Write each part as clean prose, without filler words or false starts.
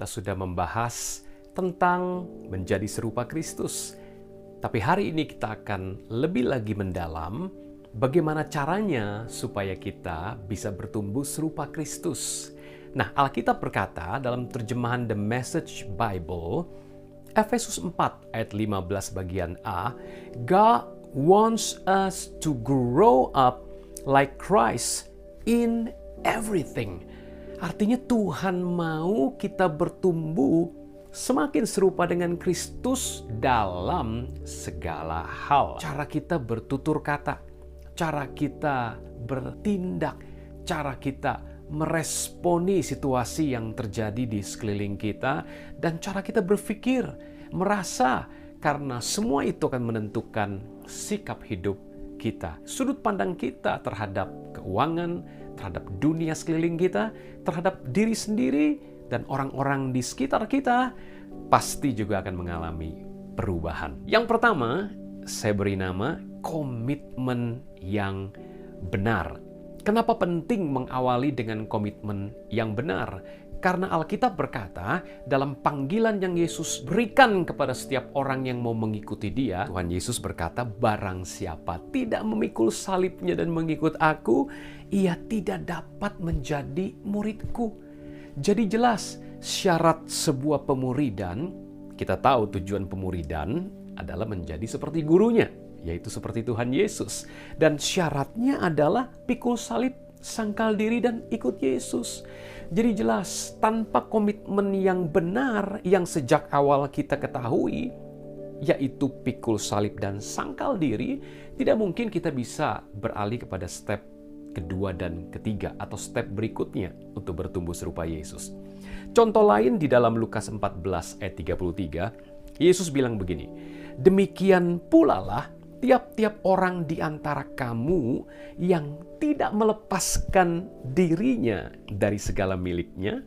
kita sudah membahas tentang menjadi serupa Kristus. Tapi hari ini kita akan lebih lagi mendalam bagaimana caranya supaya kita bisa bertumbuh serupa Kristus. Nah, Alkitab berkata dalam terjemahan The Message Bible, Efesus 4 ayat 15 bagian A, God wants us to grow up like Christ in everything. Artinya Tuhan mau kita bertumbuh semakin serupa dengan Kristus dalam segala hal. Cara kita bertutur kata, cara kita bertindak, cara kita meresponi situasi yang terjadi di sekeliling kita, dan cara kita berpikir, merasa, karena semua itu akan menentukan sikap hidup kita. Sudut pandang kita terhadap keuangan, terhadap dunia sekeliling kita, terhadap diri sendiri, dan orang-orang di sekitar kita pasti juga akan mengalami perubahan. Yang pertama, saya beri nama komitmen yang benar. Kenapa penting mengawali dengan komitmen yang benar? Karena Alkitab berkata, dalam panggilan yang Yesus berikan kepada setiap orang yang mau mengikuti Dia, Tuhan Yesus berkata, barang siapa tidak memikul salibnya dan mengikut aku, ia tidak dapat menjadi muridku. Jadi jelas, syarat sebuah pemuridan, kita tahu tujuan pemuridan adalah menjadi seperti gurunya, yaitu seperti Tuhan Yesus. Dan syaratnya adalah pikul salib, sangkal diri, dan ikut Yesus. Jadi jelas, tanpa komitmen yang benar yang sejak awal kita ketahui, yaitu pikul salib dan sangkal diri, tidak mungkin kita bisa beralih kepada step kedua dan ketiga atau step berikutnya untuk bertumbuh serupa Yesus. Contoh lain di dalam Lukas 14 ayat 33, Yesus bilang begini, demikian pula lah tiap-tiap orang di antara kamu yang tidak melepaskan dirinya dari segala miliknya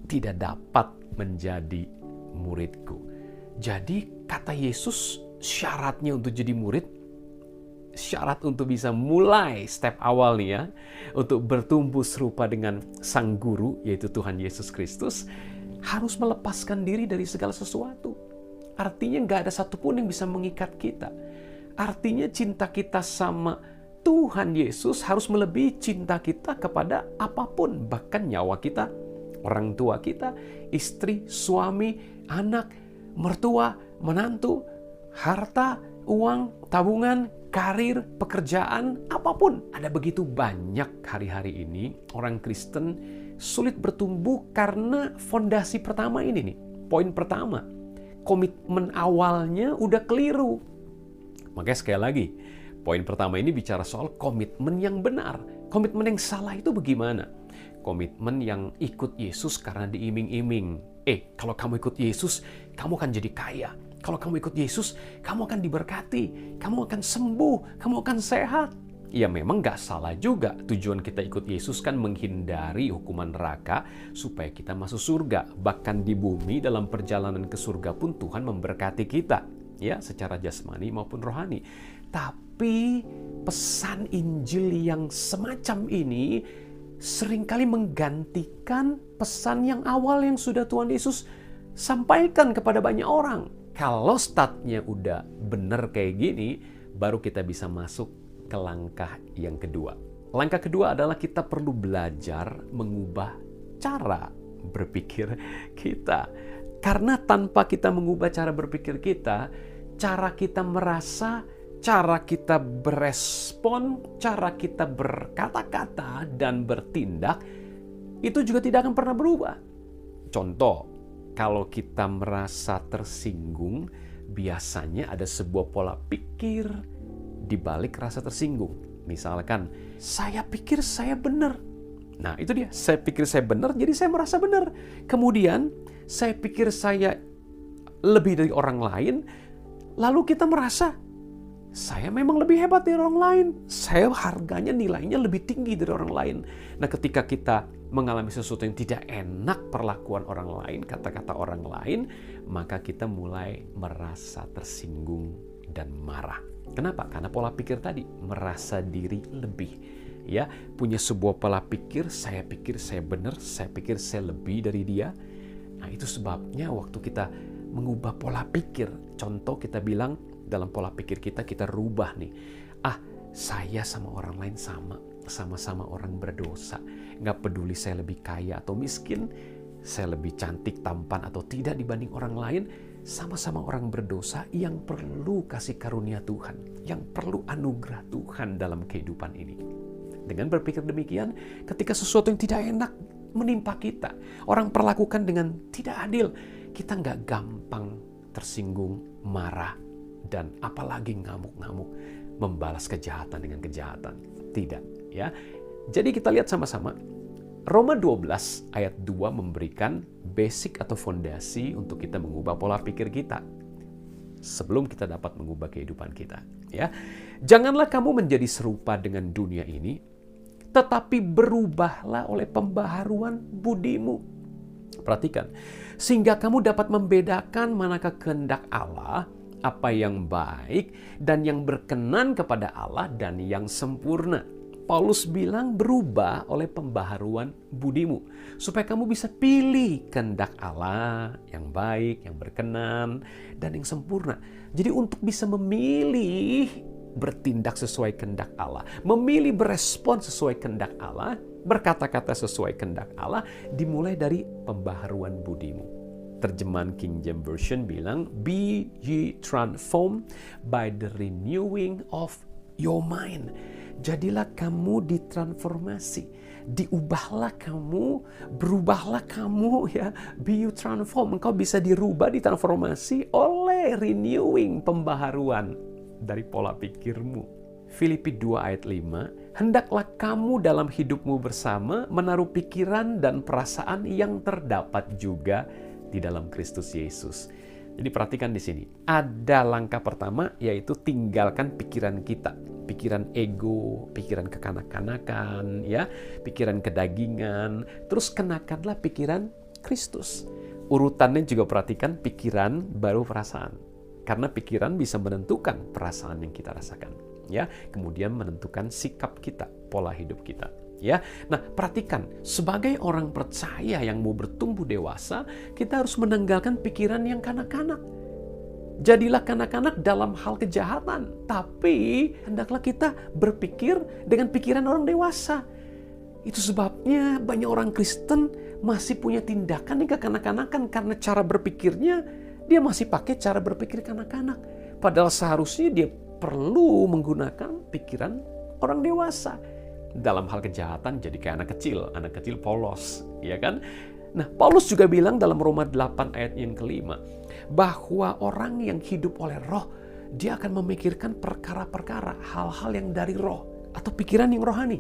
tidak dapat menjadi muridku. Jadi kata Yesus, syaratnya untuk jadi murid, syarat untuk bisa mulai step awal nih ya, untuk bertumbuh serupa dengan sang guru, yaitu Tuhan Yesus Kristus, harus melepaskan diri dari segala sesuatu. Artinya nggak ada satupun yang bisa mengikat kita. Artinya cinta kita sama Tuhan Yesus harus melebihi cinta kita kepada apapun, bahkan nyawa kita, orang tua kita, istri, suami, anak, mertua, menantu, harta, uang, tabungan, karir, pekerjaan, apapun. Ada begitu banyak hari-hari ini orang Kristen sulit bertumbuh karena fondasi pertama ini nih. Poin pertama, komitmen awalnya udah keliru. Makanya sekali lagi, poin pertama ini bicara soal komitmen yang benar. Komitmen yang salah itu bagaimana? Komitmen yang ikut Yesus karena diiming-iming. Kalau kamu ikut Yesus, kamu akan jadi kaya. Kalau kamu ikut Yesus, kamu akan diberkati, kamu akan sembuh, kamu akan sehat. Ya memang gak salah juga. Tujuan kita ikut Yesus kan menghindari hukuman neraka supaya kita masuk surga. Bahkan di bumi dalam perjalanan ke surga pun Tuhan memberkati kita, ya, secara jasmani maupun rohani. Tapi pesan Injil yang semacam ini seringkali menggantikan pesan yang awal yang sudah Tuhan Yesus sampaikan kepada banyak orang. Kalau startnya udah bener kayak gini, baru kita bisa masuk ke langkah yang kedua. Langkah kedua adalah kita perlu belajar mengubah cara berpikir kita. Karena tanpa kita mengubah cara berpikir kita, cara kita merasa, cara kita berespon, cara kita berkata-kata dan bertindak, itu juga tidak akan pernah berubah. Contoh, kalau kita merasa tersinggung, biasanya ada sebuah pola pikir di balik rasa tersinggung. Misalkan, saya pikir saya benar. Nah, itu dia. Saya pikir saya benar, jadi saya merasa benar. Kemudian, saya pikir saya lebih dari orang lain, lalu kita merasa, saya memang lebih hebat dari orang lain. Saya harganya, nilainya lebih tinggi dari orang lain. Nah, ketika kita mengalami sesuatu yang tidak enak perlakuan orang lain, kata-kata orang lain, maka kita mulai merasa tersinggung dan marah. Kenapa? Karena pola pikir tadi, merasa diri lebih. Ya, punya sebuah pola pikir saya benar, saya pikir saya lebih dari dia. Nah, itu sebabnya waktu kita mengubah pola pikir, contoh kita bilang dalam pola pikir kita rubah nih. Saya sama orang lain sama-sama orang berdosa. Nggak peduli saya lebih kaya atau miskin, saya lebih cantik, tampan atau tidak dibanding orang lain, sama-sama orang berdosa yang perlu kasih karunia Tuhan, yang perlu anugerah Tuhan dalam kehidupan ini. Dengan berpikir demikian, ketika sesuatu yang tidak enak menimpa kita, orang perlakukan dengan tidak adil, kita nggak gampang tersinggung, marah, dan apalagi ngamuk-ngamuk, membalas kejahatan dengan kejahatan. Tidak, ya. Jadi kita lihat sama-sama, Roma 12 ayat 2 memberikan basic atau fondasi untuk kita mengubah pola pikir kita sebelum kita dapat mengubah kehidupan kita, ya. Janganlah kamu menjadi serupa dengan dunia ini, tetapi berubahlah oleh pembaharuan budimu. Perhatikan, sehingga kamu dapat membedakan manakah kehendak Allah, apa yang baik dan yang berkenan kepada Allah dan yang sempurna. Paulus bilang berubah oleh pembaharuan budimu, supaya kamu bisa pilih kehendak Allah yang baik, yang berkenan, dan yang sempurna. Jadi untuk bisa memilih bertindak sesuai kehendak Allah, memilih berespon sesuai kehendak Allah, berkata-kata sesuai kehendak Allah, dimulai dari pembaharuan budimu. Terjemahan King James Version bilang, "Be ye transformed by the renewing of your mind." Jadilah kamu ditransformasi, diubahlah kamu, berubahlah kamu, ya. Be you transformed, engkau bisa dirubah, ditransformasi oleh renewing, pembaharuan dari pola pikirmu. Filipi 2 ayat 5, hendaklah kamu dalam hidupmu bersama menaruh pikiran dan perasaan yang terdapat juga di dalam Kristus Yesus. Jadi perhatikan di sini, ada langkah pertama yaitu tinggalkan pikiran kita, pikiran ego, pikiran kekanak-kanakan, ya, pikiran kedagingan, terus kenakanlah pikiran Kristus. Urutannya juga perhatikan pikiran baru perasaan, karena pikiran bisa menentukan perasaan yang kita rasakan, ya, kemudian menentukan sikap kita, pola hidup kita. Ya, nah perhatikan, sebagai orang percaya yang mau bertumbuh dewasa, kita harus menanggalkan pikiran yang kanak-kanak. Jadilah kanak-kanak dalam hal kejahatan, tapi hendaklah kita berpikir dengan pikiran orang dewasa. Itu sebabnya banyak orang Kristen masih punya tindakan yang kekanak-kanakan karena cara berpikirnya dia masih pakai cara berpikir kanak-kanak. Padahal seharusnya dia perlu menggunakan pikiran orang dewasa. Dalam hal kejahatan jadi kayak anak kecil polos, ya kan? Nah, Paulus juga bilang dalam Roma 8 ayat yang kelima, bahwa orang yang hidup oleh roh, dia akan memikirkan perkara-perkara, hal-hal yang dari roh, atau pikiran yang rohani.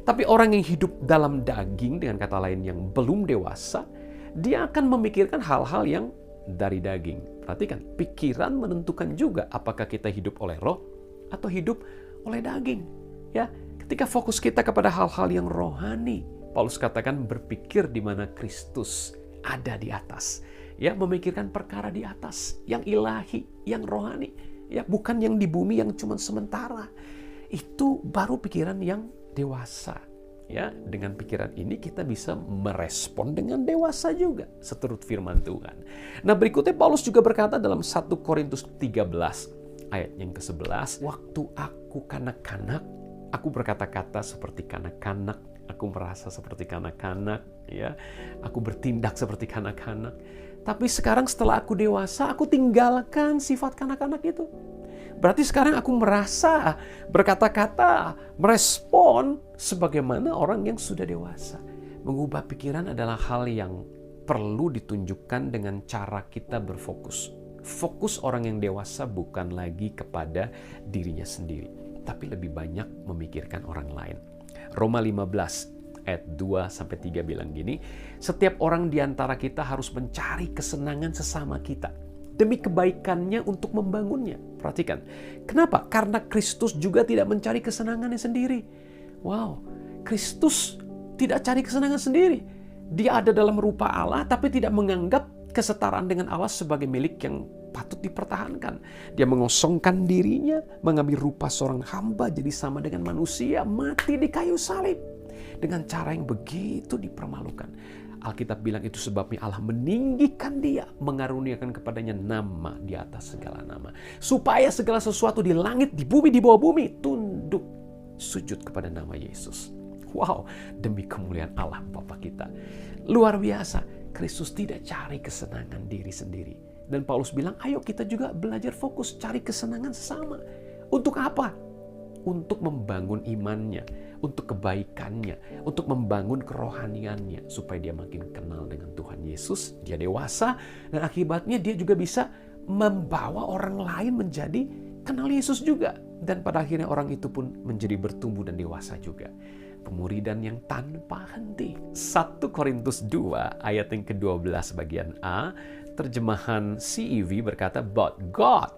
Tapi orang yang hidup dalam daging, dengan kata lain yang belum dewasa, dia akan memikirkan hal-hal yang dari daging. Perhatikan, pikiran menentukan juga apakah kita hidup oleh roh atau hidup oleh daging, ya. Ketika fokus kita kepada hal-hal yang rohani, Paulus katakan berpikir di mana Kristus ada di atas. Ya, memikirkan perkara di atas, yang ilahi, yang rohani. Ya, bukan yang di bumi yang cuma sementara. Itu baru pikiran yang dewasa. Ya, dengan pikiran ini kita bisa merespon dengan dewasa juga, seturut firman Tuhan. Nah, berikutnya Paulus juga berkata dalam 1 Korintus 13 ayat yang ke-11, waktu aku kanak-kanak, aku berkata-kata seperti kanak-kanak, aku merasa seperti kanak-kanak, ya. Aku bertindak seperti kanak-kanak. Tapi sekarang setelah aku dewasa, aku tinggalkan sifat kanak-kanak itu. Berarti sekarang aku merasa, berkata-kata, merespon sebagaimana orang yang sudah dewasa. Mengubah pikiran adalah hal yang perlu ditunjukkan dengan cara kita berfokus. Fokus orang yang dewasa bukan lagi kepada dirinya sendiri, tapi lebih banyak memikirkan orang lain. Roma 15 ayat 2-3 bilang gini, setiap orang di antara kita harus mencari kesenangan sesama kita demi kebaikannya untuk membangunnya. Perhatikan, kenapa? Karena Kristus juga tidak mencari kesenangannya sendiri. Wow, Kristus tidak cari kesenangan sendiri. Dia ada dalam rupa Allah, tapi tidak menganggap kesetaraan dengan Allah sebagai milik yang patut dipertahankan. Dia mengosongkan dirinya, mengambil rupa seorang hamba, jadi sama dengan manusia, mati di kayu salib. Dengan cara yang begitu dipermalukan. Alkitab bilang itu sebabnya Allah meninggikan dia, mengaruniakan kepadanya nama di atas segala nama. Supaya segala sesuatu di langit, di bumi, di bawah bumi tunduk sujud kepada nama Yesus. Wow, demi kemuliaan Allah Bapa kita. Luar biasa, Kristus tidak cari kesenangan diri sendiri. Dan Paulus bilang, ayo kita juga belajar fokus cari kesenangan sesama. Untuk apa? Untuk membangun imannya, untuk kebaikannya, untuk membangun kerohaniannya, supaya dia makin kenal dengan Tuhan Yesus, dia dewasa, dan akibatnya dia juga bisa membawa orang lain menjadi kenal Yesus juga. Dan pada akhirnya orang itu pun menjadi bertumbuh dan dewasa juga. Pemuridan yang tanpa henti. 1 Korintus 2 ayat yang ke-12 bagian A, terjemahan CEV berkata, But God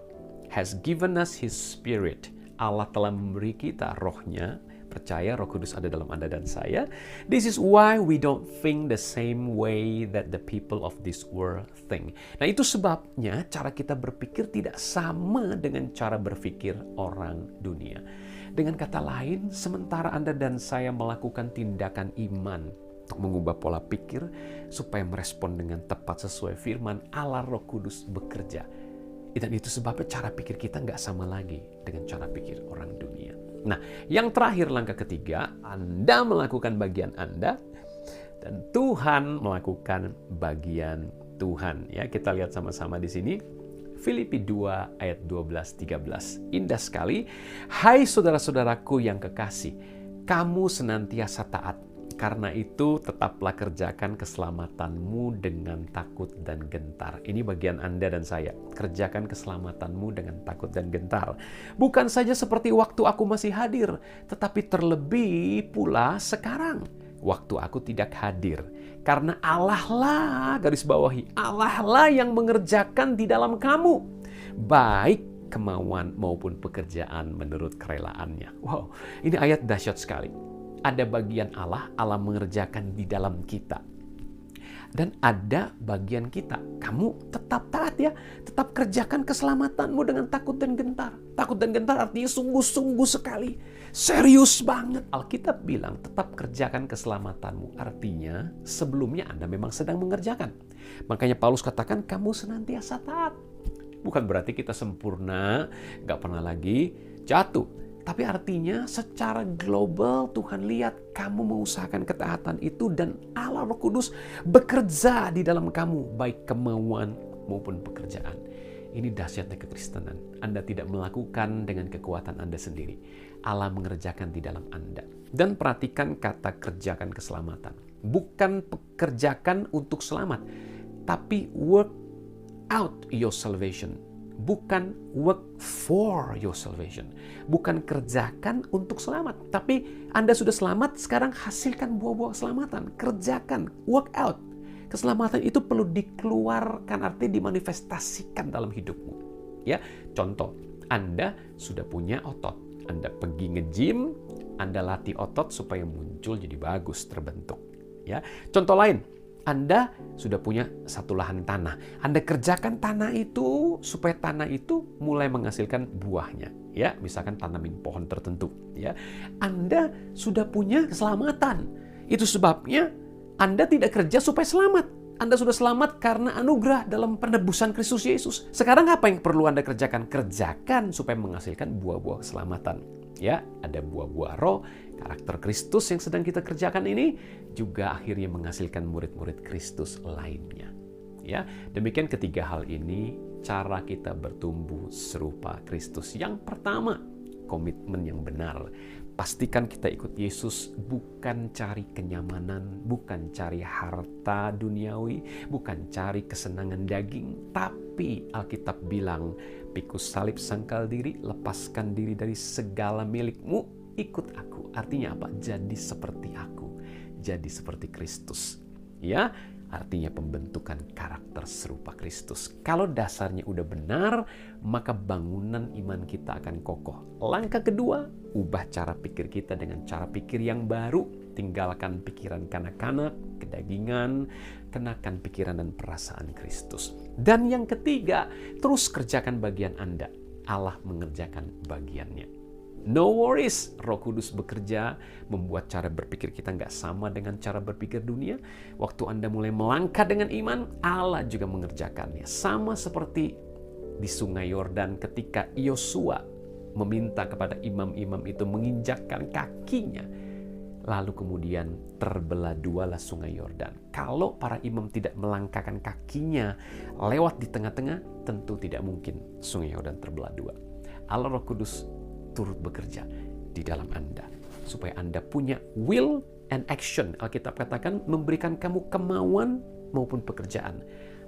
has given us His Spirit. Allah telah memberi kita rohnya. Percaya Roh Kudus ada dalam Anda dan saya. This is why we don't think the same way that the people of this world think. Nah, itu sebabnya cara kita berpikir tidak sama dengan cara berpikir orang dunia. Dengan kata lain, sementara Anda dan saya melakukan tindakan iman untuk mengubah pola pikir supaya merespon dengan tepat sesuai firman Allah, Roh Kudus bekerja. Dan itu sebabnya cara pikir kita nggak sama lagi dengan cara pikir orang dunia. Nah, yang terakhir langkah ketiga, Anda melakukan bagian Anda dan Tuhan melakukan bagian Tuhan. Ya, kita lihat sama-sama di sini. Filipi 2 ayat 12-13. Indah sekali. Hai saudara-saudaraku yang kekasih, kamu senantiasa taat. Karena itu tetaplah kerjakan keselamatanmu dengan takut dan gentar. Ini bagian Anda dan saya. Kerjakan keselamatanmu dengan takut dan gentar. Bukan saja seperti waktu aku masih hadir, tetapi terlebih pula sekarang. Waktu aku tidak hadir. Karena Allah lah, garis bawahi, Allah lah yang mengerjakan di dalam kamu. Baik kemauan maupun pekerjaan menurut kerelaannya. Wow, ini ayat dahsyat sekali. Ada bagian Allah, Allah mengerjakan di dalam kita. Dan ada bagian kita. Kamu tetap taat ya. Tetap kerjakan keselamatanmu dengan takut dan gentar. Takut dan gentar artinya sungguh-sungguh sekali. Serius banget. Alkitab bilang tetap kerjakan keselamatanmu. Artinya sebelumnya Anda memang sedang mengerjakan. Makanya Paulus katakan kamu senantiasa taat. Bukan berarti kita sempurna, gak pernah lagi jatuh. Tapi artinya secara global Tuhan lihat kamu mengusahakan ketaatan itu dan Allah Roh Kudus bekerja di dalam kamu baik kemauan maupun pekerjaan. Ini dahsyatnya kekristenan. Anda tidak melakukan dengan kekuatan Anda sendiri. Allah mengerjakan di dalam Anda. Dan perhatikan kata kerjakan keselamatan. Bukan pekerjakan untuk selamat, tapi work out your salvation. Bukan work for your salvation. Bukan kerjakan untuk selamat. Tapi Anda sudah selamat, sekarang hasilkan buah-buah keselamatan. Kerjakan, work out. Keselamatan itu perlu dikeluarkan, artinya dimanifestasikan dalam hidupmu. Ya, contoh, Anda sudah punya otot. Anda pergi nge-gym, Anda latih otot supaya muncul jadi bagus, terbentuk. Ya, contoh lain. Anda sudah punya satu lahan tanah. Anda kerjakan tanah itu supaya tanah itu mulai menghasilkan buahnya. Ya, misalkan tanamin pohon tertentu. Ya, Anda sudah punya keselamatan. Itu sebabnya Anda tidak kerja supaya selamat. Anda sudah selamat karena anugerah dalam penebusan Kristus Yesus. Sekarang apa yang perlu Anda kerjakan? Kerjakan supaya menghasilkan buah-buah keselamatan. Ya, ada buah-buah roh, karakter Kristus yang sedang kita kerjakan ini juga akhirnya menghasilkan murid-murid Kristus lainnya. Ya, demikian ketiga hal ini cara kita bertumbuh serupa Kristus. Yang pertama, komitmen yang benar. Pastikan kita ikut Yesus bukan cari kenyamanan, bukan cari harta duniawi, bukan cari kesenangan daging, tapi Alkitab bilang, pikul salib sangkal diri, lepaskan diri dari segala milikmu, ikut aku. Artinya apa? Jadi seperti aku, jadi seperti Kristus. Ya, artinya pembentukan karakter serupa Kristus. Kalau dasarnya udah benar, maka bangunan iman kita akan kokoh. Langkah kedua, ubah cara pikir kita dengan cara pikir yang baru. Tinggalkan pikiran kanak-kanak, kedagingan, kenakan pikiran dan perasaan Kristus. Dan yang ketiga, terus kerjakan bagian Anda. Allah mengerjakan bagiannya. No worries, Roh Kudus bekerja membuat cara berpikir kita nggak sama dengan cara berpikir dunia. Waktu Anda mulai melangkah dengan iman, Allah juga mengerjakannya. Sama seperti di Sungai Yordan ketika Yosua meminta kepada imam-imam itu menginjakkan kakinya. Lalu kemudian terbelah dualah Sungai Yordan. Kalau para imam tidak melangkahkan kakinya lewat di tengah-tengah, tentu tidak mungkin Sungai Yordan terbelah dua. Allah Roh Kudus turut bekerja di dalam Anda supaya Anda punya will and action. Alkitab katakan memberikan kamu kemauan maupun pekerjaan.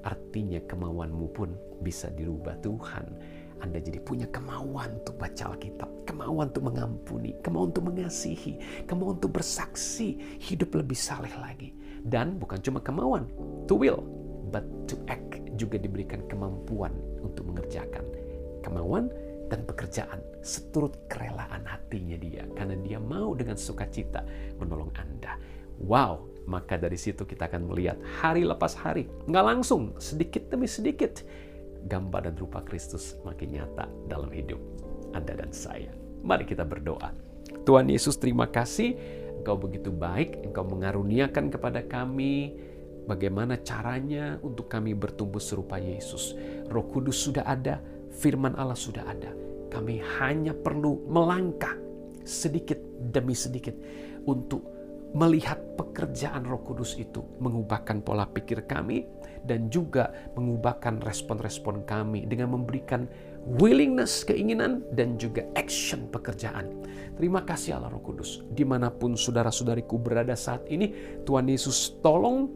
Artinya kemauanmu pun bisa dirubah Tuhan. Anda jadi punya kemauan untuk baca Alkitab, kemauan untuk mengampuni, kemauan untuk mengasihi, kemauan untuk bersaksi, hidup lebih saleh lagi. Dan bukan cuma kemauan, to will, but to act, juga diberikan kemampuan untuk mengerjakan kemauan dan pekerjaan seturut kerelaan hatinya dia, karena dia mau dengan sukacita menolong Anda. Wow, maka dari situ kita akan melihat hari lepas hari, nggak langsung, sedikit demi sedikit, gambar dan rupa Kristus makin nyata dalam hidup Anda dan saya. Mari kita berdoa. Tuhan Yesus, terima kasih, Engkau begitu baik, Engkau mengaruniakan kepada kami bagaimana caranya untuk kami bertumbuh serupa Yesus. Roh Kudus sudah ada, firman Allah sudah ada. Kami hanya perlu melangkah sedikit demi sedikit untuk melihat pekerjaan Roh Kudus itu mengubahkan pola pikir kami dan juga mengubahkan respon-respon kami dengan memberikan willingness, keinginan, dan juga action pekerjaan. Terima kasih Allah Roh Kudus. Dimanapun saudara-saudariku berada saat ini, Tuhan Yesus tolong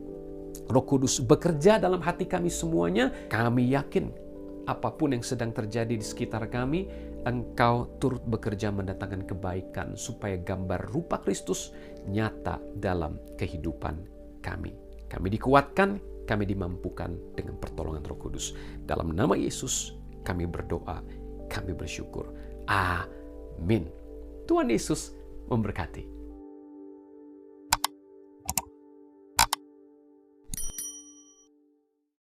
Roh Kudus bekerja dalam hati kami semuanya. Kami yakin apapun yang sedang terjadi di sekitar kami, Engkau turut bekerja mendatangkan kebaikan supaya gambar rupa Kristus nyata dalam kehidupan kami. Kami dikuatkan, kami dimampukan dengan pertolongan Roh Kudus. Dalam nama Yesus kami berdoa, kami bersyukur. Amin. Tuhan Yesus memberkati.